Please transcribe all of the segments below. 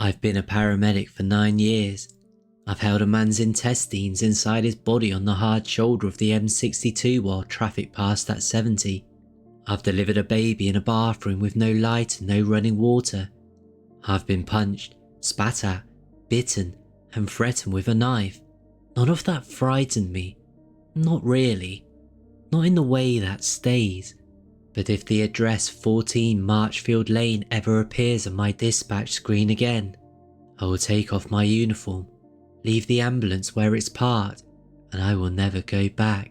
I've been a paramedic for 9 years. I've held a man's intestines inside his body on the hard shoulder of the M62 while traffic passed at 70. I've delivered a baby in a bathroom with no light and no running water. I've been punched, spat at, bitten, and threatened with a knife. None of that frightened me. Not really. Not in the way that stays. But if the address 14 Marchfield Lane ever appears on my dispatch screen again, I will take off my uniform, leave the ambulance where it's parked, and I will never go back.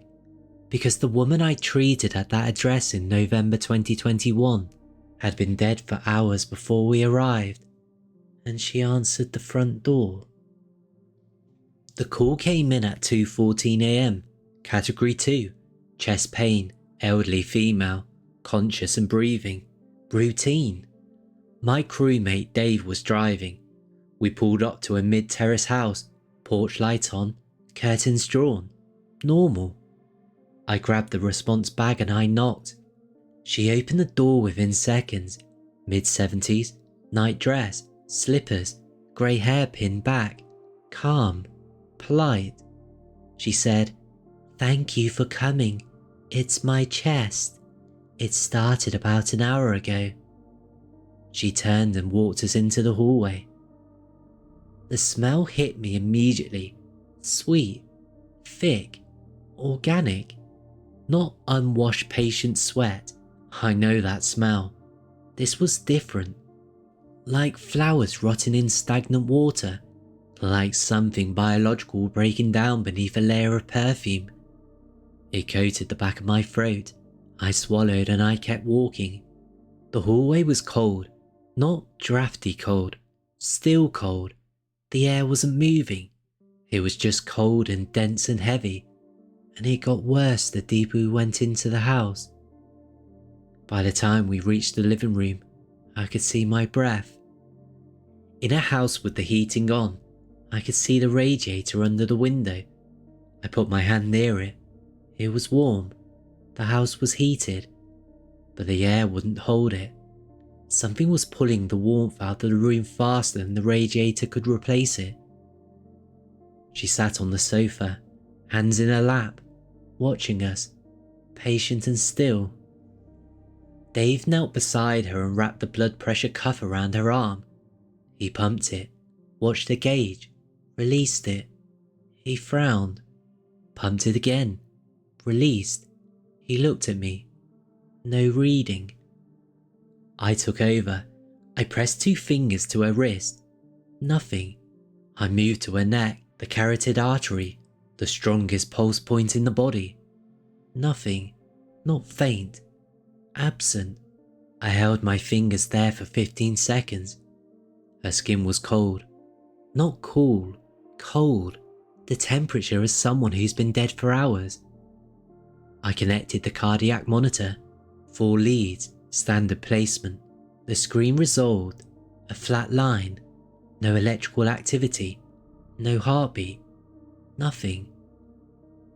Because the woman I treated at that address in November 2021 had been dead for hours before we arrived, and she answered the front door. The call came in at 2:14 AM, Category 2, chest pain, elderly female, conscious and breathing, routine. My crewmate Dave was driving. We pulled up to a mid-terrace house, porch light on, curtains drawn, normal. I grabbed the response bag and I knocked. She opened the door within seconds, mid-70s, night dress, slippers, grey hair pinned back, calm, polite. She said, "Thank you for coming. It's my chest. It started about an hour ago." She turned and walked us into the hallway. The smell hit me immediately. Sweet, thick, organic. Not unwashed patient sweat. I know that smell. This was different. Like flowers rotting in stagnant water. Like something biological breaking down beneath a layer of perfume. It coated the back of my throat. I swallowed and I kept walking. The hallway was cold. Not drafty cold. Still cold. The air wasn't moving. It was just cold and dense and heavy. And it got worse the deeper we went into the house. By the time we reached the living room, I could see my breath. In a house with the heating on, I could see the radiator under the window. I put my hand near it. It was warm. The house was heated. But the air wouldn't hold it. Something was pulling the warmth out of the room faster than the radiator could replace it. She sat on the sofa, hands in her lap, watching us, patient and still. Dave knelt beside her and wrapped the blood pressure cuff around her arm. He pumped it, watched the gauge, released it. He frowned, pumped it again, released. He looked at me. No reading. I took over. I pressed 2 fingers to her wrist. Nothing. I moved to her neck, the carotid artery, the strongest pulse point in the body. Nothing. Not faint. Absent. I held my fingers there for 15 seconds. Her skin was cold. Not cool. Cold. The temperature of someone who's been dead for hours. I connected the cardiac monitor. 4 leads. Standard placement. The screen resolved. A flat line. No electrical activity. No heartbeat. Nothing.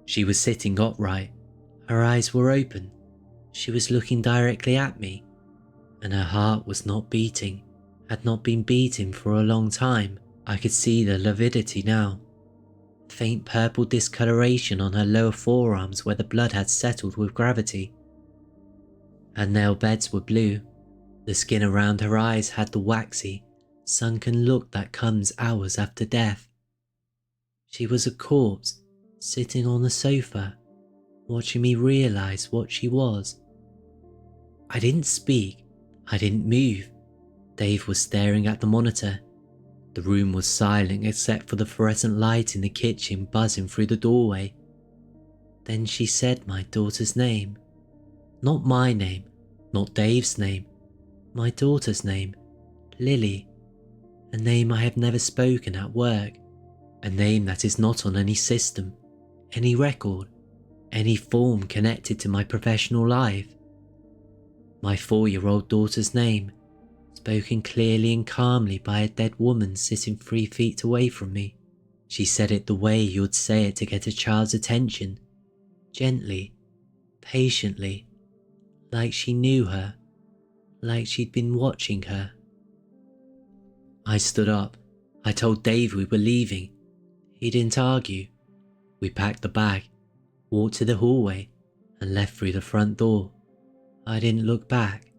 She was sitting upright. Her eyes were open. She was looking directly at me. And her heart was not beating. Had not been beating for a long time. I could see the lividity now. Faint purple discoloration on her lower forearms where the blood had settled with gravity. Her nail beds were blue. The skin around her eyes had the waxy, sunken look that comes hours after death. She was a corpse, sitting on the sofa, watching me realise what she was. I didn't speak. I didn't move. Dave was staring at the monitor. The room was silent except for the fluorescent light in the kitchen buzzing through the doorway. Then she said my daughter's name. Not my name, not Dave's name, my daughter's name, Lily. A name I have never spoken at work, a name that is not on any system, any record, any form connected to my professional life. My 4-year-old daughter's name, spoken clearly and calmly by a dead woman sitting 3 feet away from me. She said it the way you'd say it to get a child's attention, gently, patiently, like she knew her, like she'd been watching her. I stood up. I told Dave we were leaving. He didn't argue. We packed the bag, walked to the hallway, and left through the front door. I didn't look back.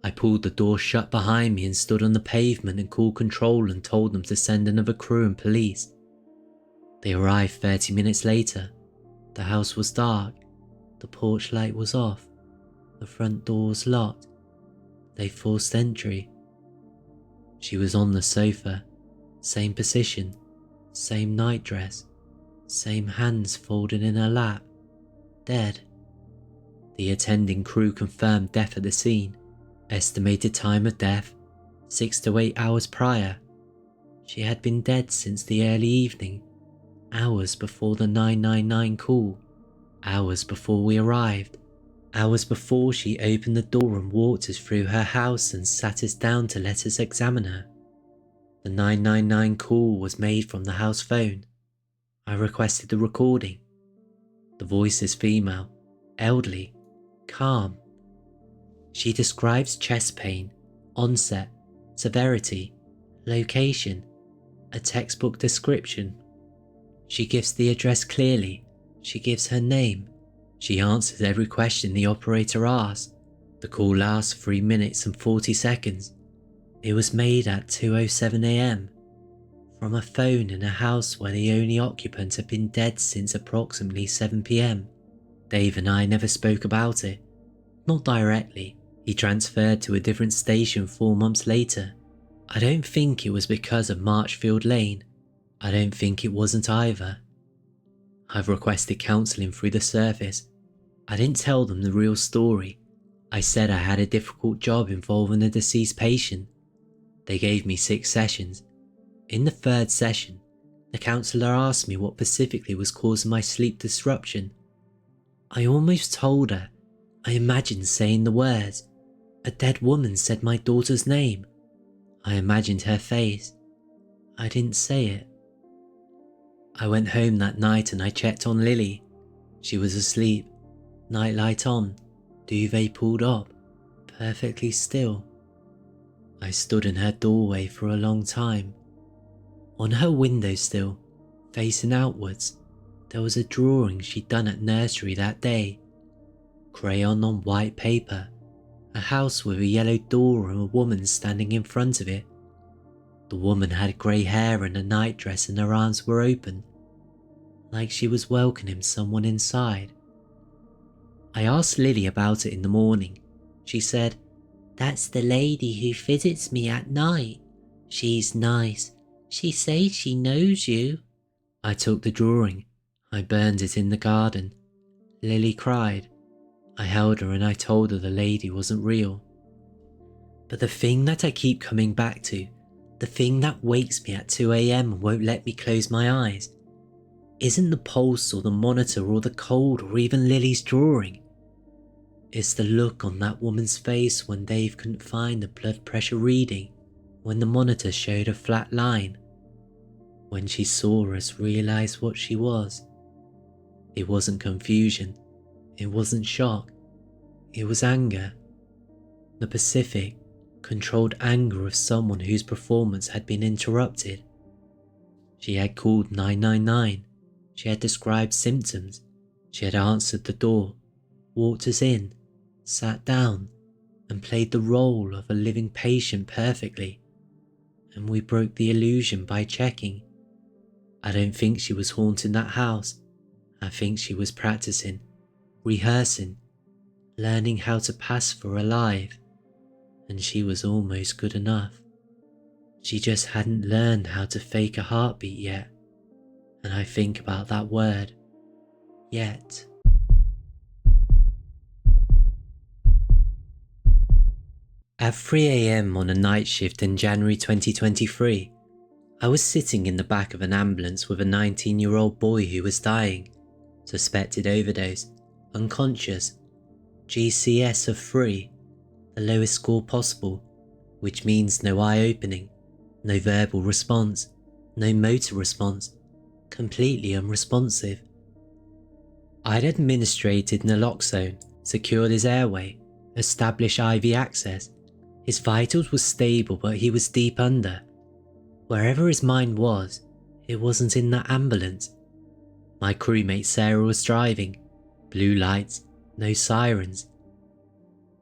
I pulled the door shut behind me and stood on the pavement and called control and told them to send another crew and police. They arrived 30 minutes later. The house was dark. The porch light was off. The front door was locked. They forced entry. She was on the sofa, same position, same nightdress, same hands folded in her lap, dead. The attending crew confirmed death at the scene. Estimated time of death, 6 to 8 hours prior. She had been dead since the early evening, hours before the 999 call, hours before we arrived, hours before she opened the door and walked us through her house and sat us down to let us examine her. The 999 call was made from the house phone. I requested the recording. The voice is female, elderly, calm. She describes chest pain, onset, severity, location, a textbook description. She gives the address clearly. She gives her name. She answers every question the operator asks. The call lasts 3 minutes and 40 seconds. It was made at 2:07 AM from a phone in a house where the only occupant had been dead since approximately 7 PM. Dave and I never spoke about it. Not directly. He transferred to a different station 4 months later. I don't think it was because of Marchfield Lane. I don't think it wasn't either. I've requested counselling through the service. I didn't tell them the real story. I said I had a difficult job involving a deceased patient. They gave me 6 sessions. In the 3rd session, the counsellor asked me what specifically was causing my sleep disruption. I almost told her. I imagined saying the words. A dead woman said my daughter's name. I imagined her face. I didn't say it. I went home that night and I checked on Lily. She was asleep, nightlight on, duvet pulled up, perfectly still. I stood in her doorway for a long time. On her windowsill, facing outwards, there was a drawing she'd done at nursery that day. Crayon on white paper, a house with a yellow door and a woman standing in front of it. The woman had grey hair and a nightdress and her arms were open, like she was welcoming someone inside. I asked Lily about it in the morning. She said, "That's the lady who visits me at night. She's nice. She says she knows you." I took the drawing. I burned it in the garden. Lily cried. I held her and I told her the lady wasn't real. But the thing that I keep coming back to, the thing that wakes me at 2 AM and won't let me close my eyes, isn't the pulse or the monitor or the cold or even Lily's drawing. It's the look on that woman's face when Dave couldn't find the blood pressure reading, when the monitor showed a flat line, when she saw us realise what she was. It wasn't confusion. It wasn't shock. It was anger. The pacific, controlled anger of someone whose performance had been interrupted. She had called 999. She had described symptoms. She had answered the door, walked us in, sat down, and played the role of a living patient perfectly. And we broke the illusion by checking. I don't think she was haunting that house. I think she was practicing, rehearsing, learning how to pass for alive, and she was almost good enough. She just hadn't learned how to fake a heartbeat yet, and I think about that word, yet. At 3 AM on a night shift in January 2023, I was sitting in the back of an ambulance with a 19-year-old boy who was dying, suspected overdose, unconscious, GCS of 3, the lowest score possible, which means no eye opening, no verbal response, no motor response, completely unresponsive. I'd administrated naloxone, secured his airway, established IV access, His vitals were stable, but he was deep under. Wherever his mind was, it wasn't in that ambulance. My crewmate Sarah was driving. Blue lights, no sirens.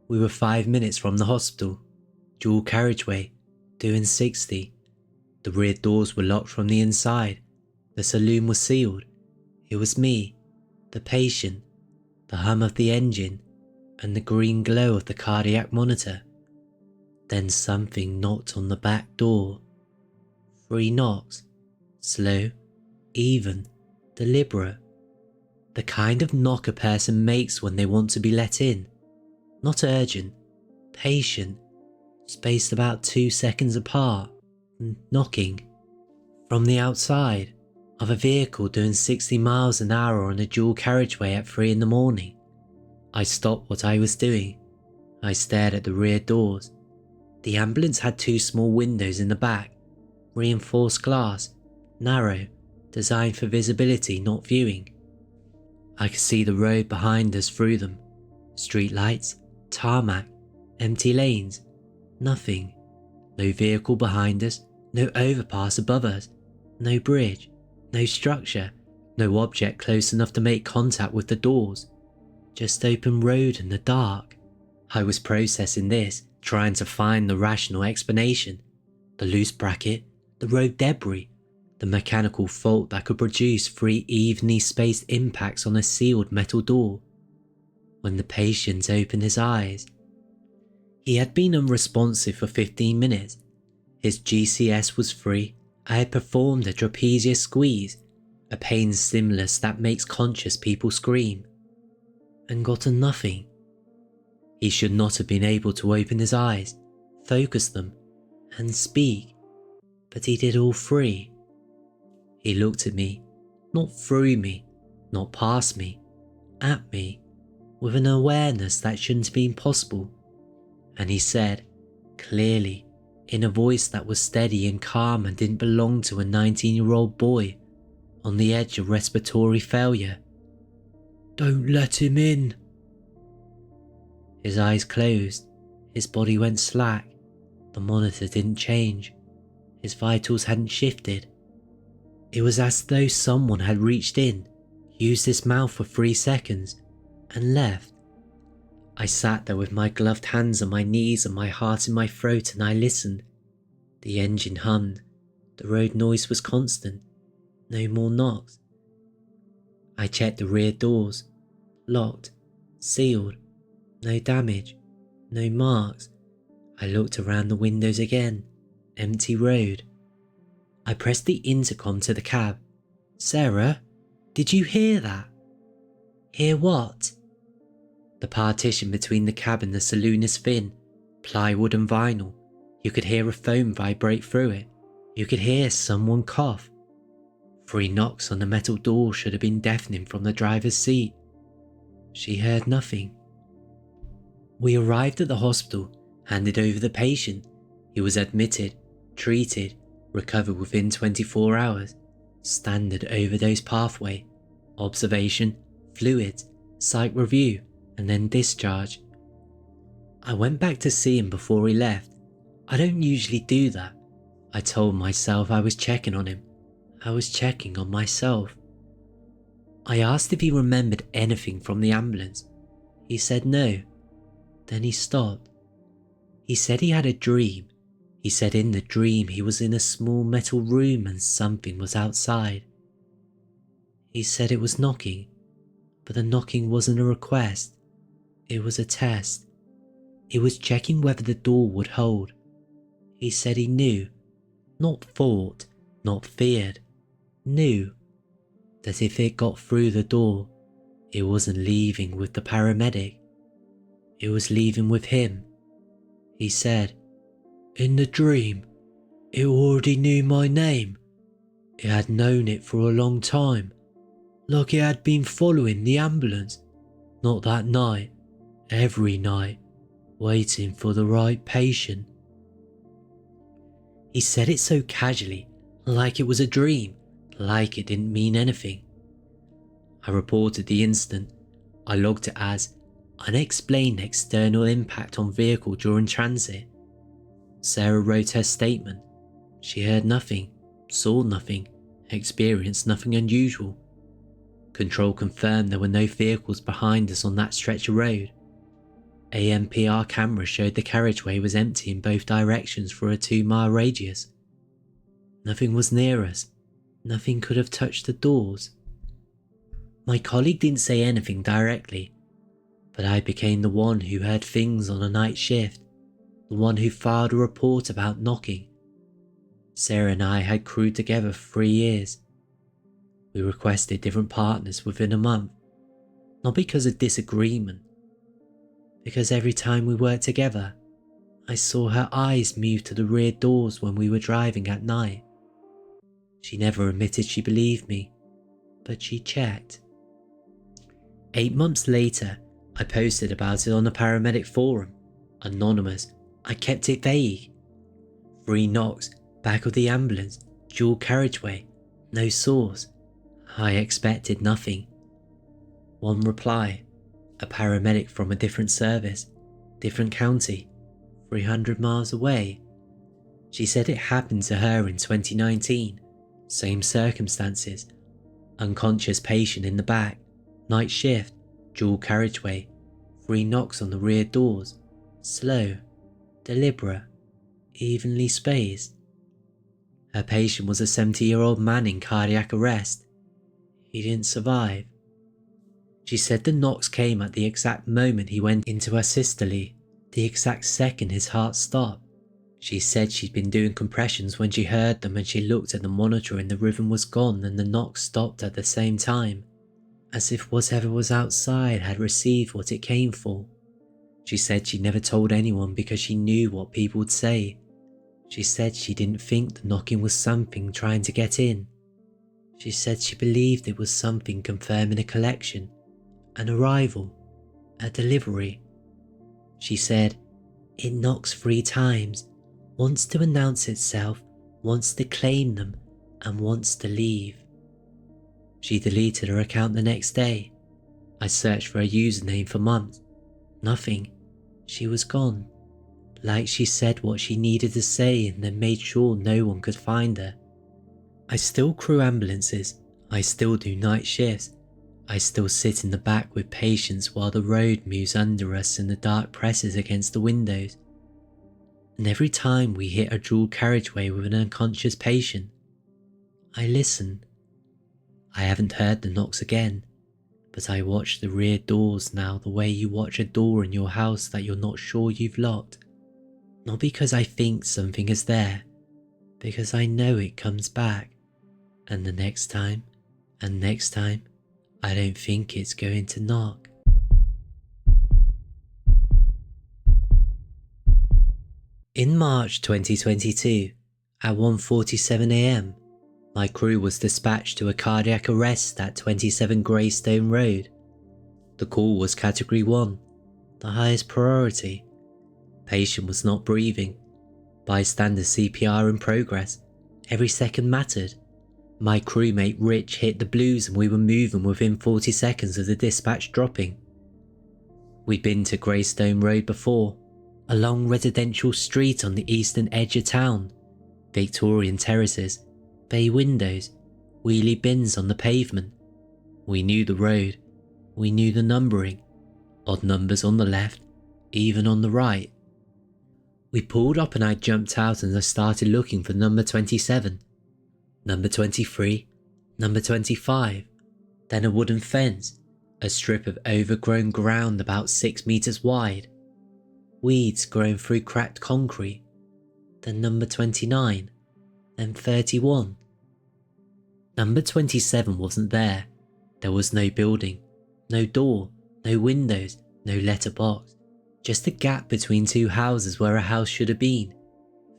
We were 5 minutes from the hospital. Dual carriageway, doing 60. The rear doors were locked from the inside. The saloon was sealed. It was me, the patient, the hum of the engine, and the green glow of the cardiac monitor. Then something knocked on the back door. 3 knocks. Slow, even, deliberate. The kind of knock a person makes when they want to be let in. Not urgent, patient, spaced about 2 seconds apart. Knocking. From the outside of a vehicle doing 60 miles an hour on a dual carriageway at 3 in the morning. I stopped what I was doing. I stared at the rear doors. The ambulance had 2 small windows in the back, reinforced glass, narrow, designed for visibility, not viewing. I could see the road behind us through them. Street lights, tarmac, empty lanes, nothing. No vehicle behind us, no overpass above us, no bridge, no structure, no object close enough to make contact with the doors. Just open road in the dark. I was processing this, trying to find the rational explanation. The loose bracket, the road debris, the mechanical fault that could produce 3 evenly spaced impacts on a sealed metal door. When the patient opened his eyes, he had been unresponsive for 15 minutes. His GCS was free. I had performed a trapezius squeeze, a pain stimulus that makes conscious people scream, and got a nothing. He should not have been able to open his eyes, focus them, and speak, but he did all 3. He looked at me, not through me, not past me, at me, with an awareness that shouldn't have been possible. And he said, clearly, in a voice that was steady and calm and didn't belong to a 19-year-old boy on the edge of respiratory failure, "Don't let him in." His eyes closed, his body went slack, the monitor didn't change, his vitals hadn't shifted. It was as though someone had reached in, used his mouth for 3 seconds, and left. I sat there with my gloved hands on my knees and my heart in my throat, and I listened. The engine hummed. The road noise was constant. No more knocks. I checked the rear doors. Locked. Sealed. No damage. No marks. I looked around the windows again. Empty road. I pressed the intercom to the cab. "Sarah, did you hear that?" "Hear what?" The partition between the cab and the saloon is thin, plywood and vinyl. You could hear a phone vibrate through it. You could hear someone cough. 3 knocks on the metal door should have been deafening from the driver's seat. She heard nothing. We arrived at the hospital, handed over the patient. He was admitted, treated, recovered within 24 hours. Standard overdose pathway, observation, fluids, psych review, and then discharge. I went back to see him before he left. I don't usually do that. I told myself I was checking on him. I was checking on myself. I asked if he remembered anything from the ambulance. He said no. Then he stopped. He said he had a dream. He said in the dream he was in a small metal room and something was outside. He said it was knocking, but the knocking wasn't a request. It was a test. It was checking whether the door would hold. He said he knew, not thought, not feared, knew that if it got through the door, it wasn't leaving with the paramedic. It was leaving with him. He said, "In the dream, it already knew my name. It had known it for a long time, like it had been following the ambulance, not that night, every night, waiting for the right patient." He said it so casually, like it was a dream, like it didn't mean anything. I reported the incident. I logged it as unexplained external impact on vehicle during transit. Sarah wrote her statement. She heard nothing, saw nothing, experienced nothing unusual. Control confirmed there were no vehicles behind us on that stretch of road. AMPR cameras showed the carriageway was empty in both directions for a 2-mile radius. Nothing was near us. Nothing could have touched the doors. My colleague didn't say anything directly, but I became the one who heard things on a night shift, the one who filed a report about knocking. Sarah and I had crewed together for 3 years. We requested different partners within a month, not because of disagreement, because every time we worked together, I saw her eyes move to the rear doors when we were driving at night. She never admitted she believed me, but she checked. 8 months later, I posted about it on the Paramedic forum. Anonymous, I kept it vague. 3 knocks, back of the ambulance, dual carriageway, no source. I expected nothing. 1 reply, a paramedic from a different service, different county, 300 miles away. She said it happened to her in 2019, same circumstances, unconscious patient in the back, night shift, dual carriageway, 3 knocks on the rear doors, slow, deliberate, evenly spaced. Her patient was a 70-year-old man in cardiac arrest. He didn't survive. She said the knocks came at the exact moment he went into her systole, the exact second his heart stopped. She said she'd been doing compressions when she heard them and she looked at the monitor and the rhythm was gone and the knocks stopped at the same time, as if whatever was outside had received what it came for. She said she never told anyone because she knew what people would say. She said she didn't think the knocking was something trying to get in. She said she believed it was something confirming a collection, an arrival, a delivery. She said, it knocks 3 times, wants to announce itself, wants to claim them, and wants to leave. She deleted her account the next day. I searched for her username for months. Nothing. She was gone. Like she said what she needed to say and then made sure no one could find her. I still crew ambulances. I still do night shifts. I still sit in the back with patients while the road moves under us and the dark presses against the windows. And every time we hit a dual carriageway with an unconscious patient, I listen. I haven't heard the knocks again, but I watch the rear doors now the way you watch a door in your house that you're not sure you've locked. Not because I think something is there, because I know it comes back. And the next time, and next time, I don't think it's going to knock. In March 2022, at 1:47 AM, my crew was dispatched to a cardiac arrest at 27 Greystone Road. The call was Category 1, the highest priority. Patient was not breathing. Bystander CPR in progress. Every second mattered. My crewmate Rich hit the blues and we were moving within 40 seconds of the dispatch dropping. We'd been to Greystone Road before, a long residential street on the eastern edge of town. Victorian terraces, bay windows, wheelie bins on the pavement. We knew the road. We knew the numbering. Odd numbers on the left, even on the right. We pulled up and I jumped out and I started looking for number 27. Number 23, number 25, then a wooden fence, a strip of overgrown ground about 6 meters wide, weeds growing through cracked concrete, then number 29, then 31. Number 27 wasn't there. There was no building, no door, no windows, no letterbox, just a gap between 2 houses where a house should have been,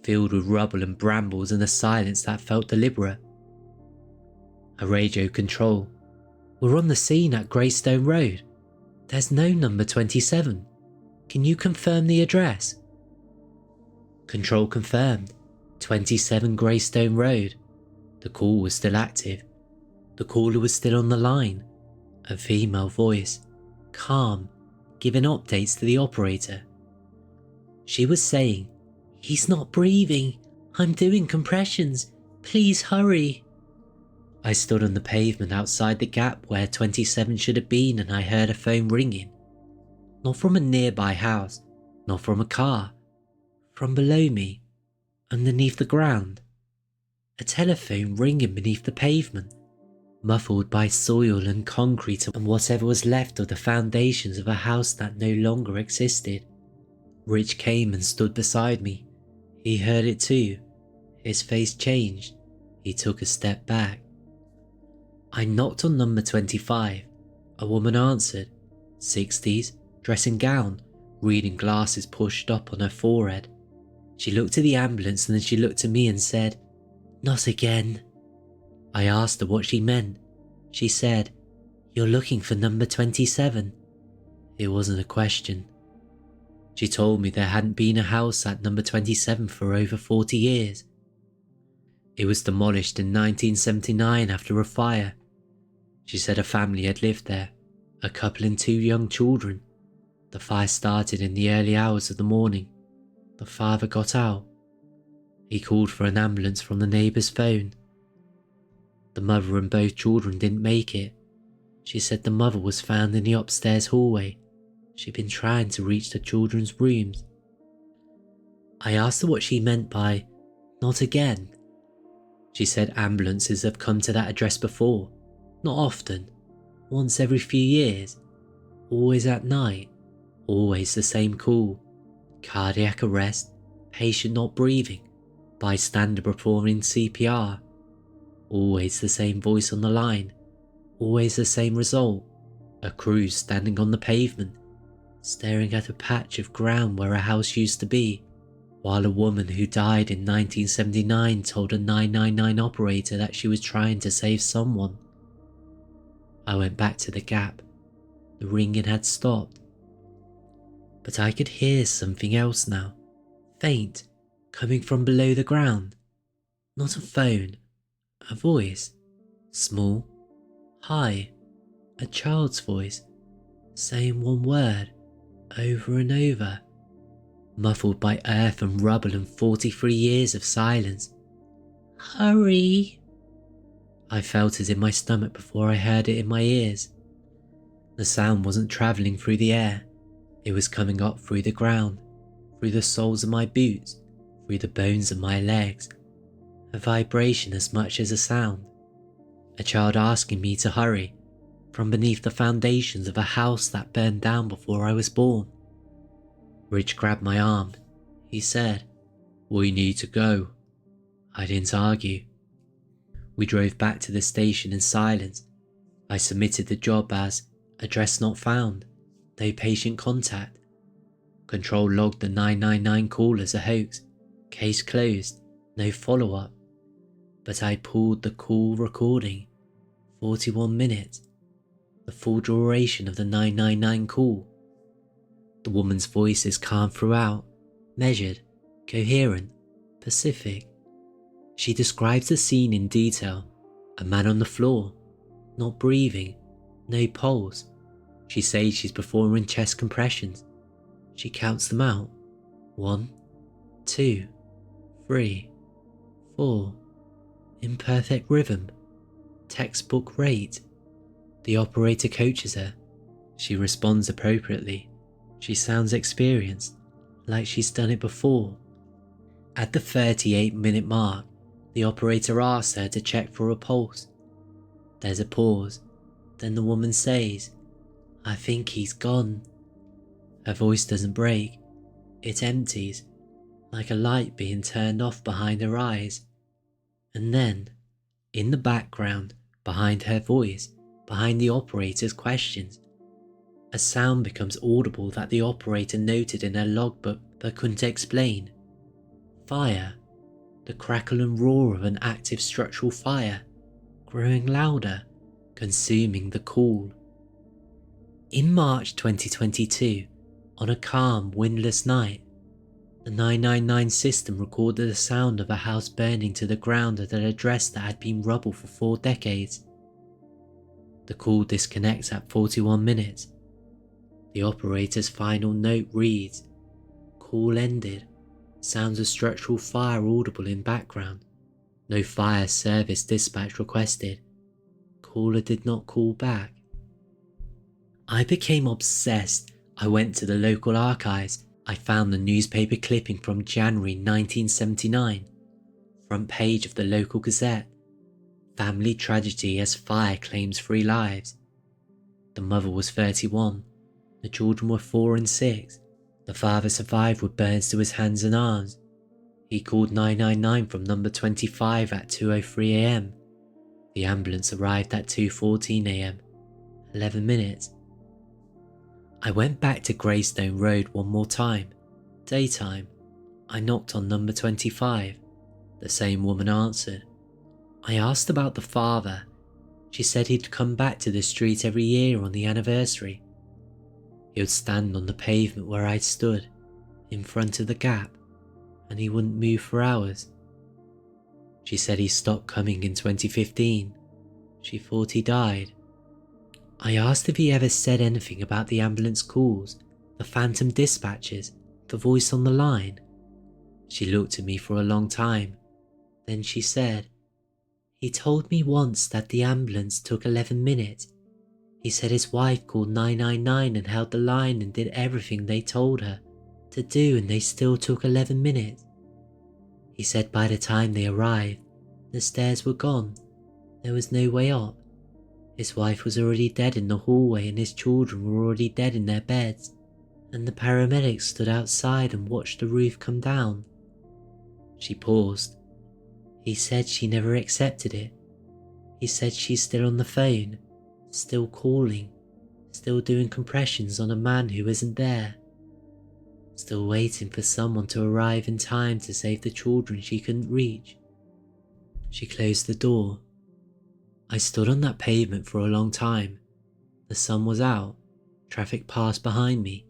filled with rubble and brambles and a silence that felt deliberate. A radio control. We're on the scene at Greystone Road. There's no number 27. Can you confirm the address? Control confirmed. 27 Greystone Road. The call was still active. The caller was still on the line. A female voice, calm, giving updates to the operator. She was saying, He's not breathing. I'm doing compressions. Please hurry. I stood on the pavement outside the gap where 27 should have been, and I heard a phone ringing. Not from a nearby house, not from a car. From below me, underneath the ground. A telephone ringing beneath the pavement, muffled by soil and concrete and whatever was left of the foundations of a house that no longer existed. Rich came and stood beside me. He heard it too. His face changed. He took a step back. I knocked on number 25. A woman answered. 60s, dressing gown, reading glasses pushed up on her forehead. She looked at the ambulance and then she looked at me and said, "Not again." I asked her what she meant. She said, "You're looking for number 27. It wasn't a question. She told me there hadn't been a house at number 27 for over 40 years. It was demolished in 1979 after a fire. She said a family had lived there, a couple and 2 young children. The fire started in the early hours of the morning. The father got out. He called for an ambulance from the neighbour's phone. The mother and both children didn't make it. She said the mother was found in the upstairs hallway. She'd been trying to reach the children's rooms. I asked her what she meant by, "Not again." She said ambulances have come to that address before, not often, once every few years, always at night, always the same call, cardiac arrest, patient not breathing, bystander performing CPR, always the same voice on the line, always the same result, a crew standing on the pavement, staring at a patch of ground where a house used to be, while a woman who died in 1979 told a 999 operator that she was trying to save someone. I went back to the gap. The ringing had stopped. But I could hear something else now, faint, coming from below the ground. Not a phone, a voice, small, high, a child's voice, saying one word over and over, muffled by earth and rubble and 43 years of silence. "Hurry!" I felt it in my stomach before I heard it in my ears. The sound wasn't travelling through the air. It was coming up through the ground, through the soles of my boots, through the bones of my legs. A vibration as much as a sound. A child asking me to hurry, from beneath the foundations of a house that burned down before I was born. Rich grabbed my arm. He said, "We need to go." I didn't argue. We drove back to the station in silence. I submitted the job as address not found, no patient contact. Control logged the 999 call as a hoax, case closed, no follow-up. But I pulled the call recording, 41 minutes, the full duration of the 999 call. The woman's voice is calm throughout, measured, coherent, pacific. She describes the scene in detail. A man on the floor, not breathing, no pulse. She says she's performing chest compressions. She counts them out. 1, 2, 3, 4. In perfect rhythm. Textbook rate. The operator coaches her. She responds appropriately. She sounds experienced, like she's done it before. At the 38-minute mark, the operator asks her to check for a pulse. There's a pause. Then the woman says, "I think he's gone." Her voice doesn't break. It empties, like a light being turned off behind her eyes. And then, in the background, behind her voice, behind the operator's questions, a sound becomes audible that the operator noted in her logbook but couldn't explain. Fire. The crackle and roar of an active structural fire, growing louder, consuming the call. In March 2022, on a calm, windless night, the 999 system recorded the sound of a house burning to the ground at an address that had been rubble for 4 decades. The call disconnects at 41 minutes. The operator's final note reads, "Call ended. Sounds of structural fire audible in background. No fire service dispatch requested. Caller did not call back. I became obsessed. I went to the local archives. I found the newspaper clipping from January 1979. Front page of the local gazette. Family tragedy as fire claims 3 lives. The mother was 31. The children were 4 and 6. The father survived with burns to his hands and arms. He called 999 from number 25 at 2:03 a.m. The ambulance arrived at 2:14 a.m. 11 minutes. I went back to Greystone Road one more time. Daytime. I knocked on number 25. The same woman answered. I asked about the father. She said he'd come back to the street every year on the anniversary. He would stand on the pavement where I'd stood, in front of the gap, and he wouldn't move for hours. She said he stopped coming in 2015. She thought he died. I asked if he ever said anything about the ambulance calls, the phantom dispatches, the voice on the line. She looked at me for a long time. Then she said, he told me once that the ambulance took 11 minutes. He said his wife called 999 and held the line and did everything they told her to do, and they still took 11 minutes. He said by the time they arrived, the stairs were gone. There was no way up. His wife was already dead in the hallway and his children were already dead in their beds, and the paramedics stood outside and watched the roof come down. She paused. He said she never accepted it. He said she's still on the phone, still calling, still doing compressions on a man who isn't there, still waiting for someone to arrive in time to save the children she couldn't reach. She closed the door. I stood on that pavement for a long time. The sun was out. Traffic passed behind me.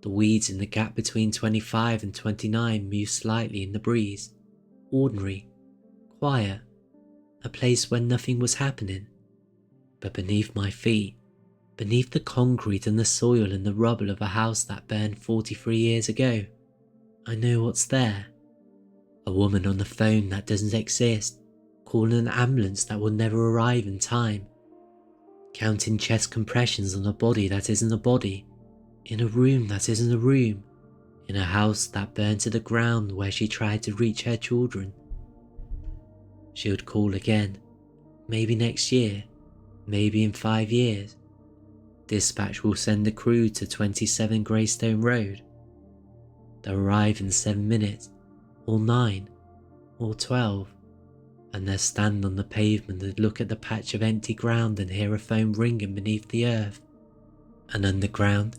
The weeds in the gap between 25 and 29 moved slightly in the breeze. Ordinary. Quiet. A place where nothing was happening. But beneath my feet, beneath the concrete and the soil and the rubble of a house that burned 43 years ago, I know what's there. A woman on the phone that doesn't exist, calling an ambulance that will never arrive in time, counting chest compressions on a body that isn't a body, in a room that isn't a room, in a house that burned to the ground where she tried to reach her children. She would call again, maybe next year, maybe in 5 years. Dispatch will send a crew to 27 Greystone Road. They'll arrive in 7 minutes, or 9, or 12, and they'll stand on the pavement and look at the patch of empty ground and hear a phone ringing beneath the earth. And underground,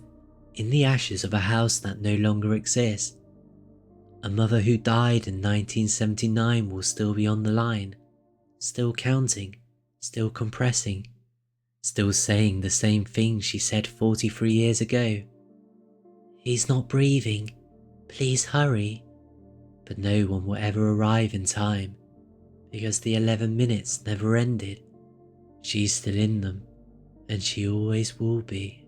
in the ashes of a house that no longer exists, a mother who died in 1979 will still be on the line, still counting, still compressing, still saying the same thing she said 43 years ago. He's not breathing, please hurry. But no one will ever arrive in time, because the 11 minutes never ended. She's still in them, and she always will be.